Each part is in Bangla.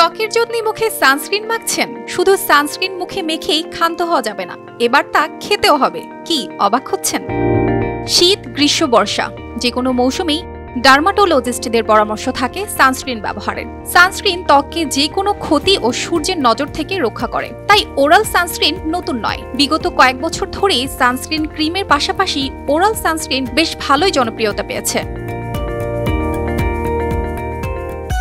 ত্বকের যত্নে মুখে সানস্ক্রিন মাখছেন? শুধু সানস্ক্রিন মুখে মেখেই ক্ষান্ত হওয়া যাবে না, এবার তা খেতেও হবে। কি অবাক হচ্ছেন? শীত, গ্রীষ্ম, বর্ষা যে কোনো মৌসুমেই ডার্মাটোলজিস্টদের পরামর্শ থাকে সানস্ক্রিন ব্যবহারের। সানস্ক্রিন ত্বককে যে কোনো ক্ষতি ও সূর্যের নজর থেকে রক্ষা করে, তাই ওরাল সানস্ক্রিন নতুন নয়। বিগত কয়েক বছর ধরেই সানস্ক্রিন ক্রিমের পাশাপাশি ওরাল সানস্ক্রিন বেশ ভালোই জনপ্রিয়তা পেয়েছে।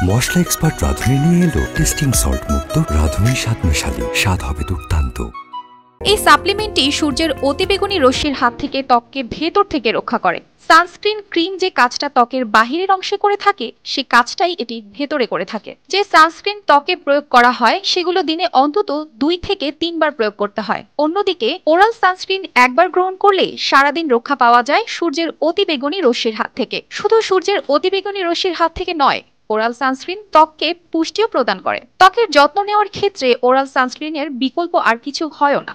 মশলা এক্সপার্ট রাঁধুনি নিয়ে এলো টেস্টিং সল্ট মুক্ত রাঁধুনি স্বাদ মিশালি, স্বাদ হবে দুর্দান্ত। এই সাপ্লিমেন্টটি সূর্যের অতিবেগুনি রশ্মির হাত থেকে ত্বককে ভেতর থেকে রক্ষা করে। সানস্ক্রিন ক্রিম যে কাজটা ত্বকের বাহিরের অংশে করে থাকে, সে কাজটাই এটি ভেতরে করে থাকে। যে সানস্ক্রিন ত্বকে প্রয়োগ করা হয় সেগুলো দিনে অন্তত 2 থেকে 3 বার প্রয়োগ করতে হয়। অন্যদিকে ওরাল সানস্ক্রিন একবার গ্রহণ করলে সারাদিন রক্ষা পাওয়া যায় সূর্যের অতিবেগুনি রশ্মির হাত থেকে। শুধু সূর্যের অতিবেগুনি রশ্মির হাত থেকে নয়, ওরাল সানস্ক্রিন ত্বককে পুষ্টিও প্রদান করে। ত্বকের যত্ন নেওয়ার ক্ষেত্রে ওরাল সানস্ক্রিনের বিকল্প আর কিছু হয়ও না।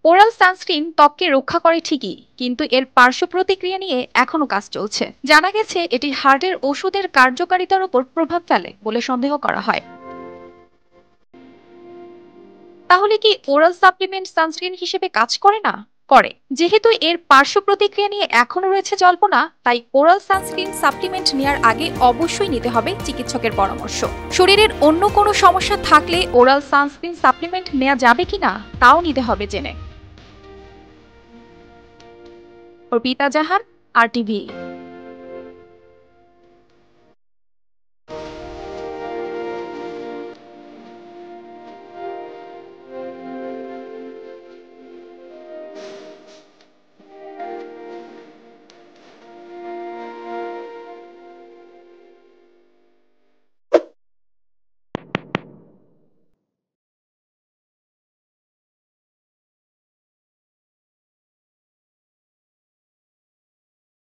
ওরাল সানস্ক্রিন ত্বককে রক্ষা করে ঠিকই, কিন্তু এর পার্শ্ব প্রতিক্রিয়া নিয়ে এখনো কাজ চলছে। জানা গেছে এটি হার্টের ওষুধের কার্যকারিতার উপর প্রভাব ফেলে বলে সন্দেহ করা হয়। তাহলে কি ওরাল সাপ্লিমেন্ট সানস্ক্রিন হিসেবে কাজ করে না? করে। যেহেতু এর পার্শ্ব প্রতিক্রিয়া নিয়ে এখনো রয়েছে জল্পনা, তাই ওরাল সানস্ক্রিন সাপ্লিমেন্ট নেওয়ার আগে অবশ্যই নিতে হবে চিকিৎসকের পরামর্শ। শরীরের অন্য কোনো সমস্যা থাকলে ওরাল সানস্ক্রিন সাপ্লিমেন্ট নেওয়া যাবে কিনা তাও নিতে হবে জেনে। অর্পিতা জাহান, RTV।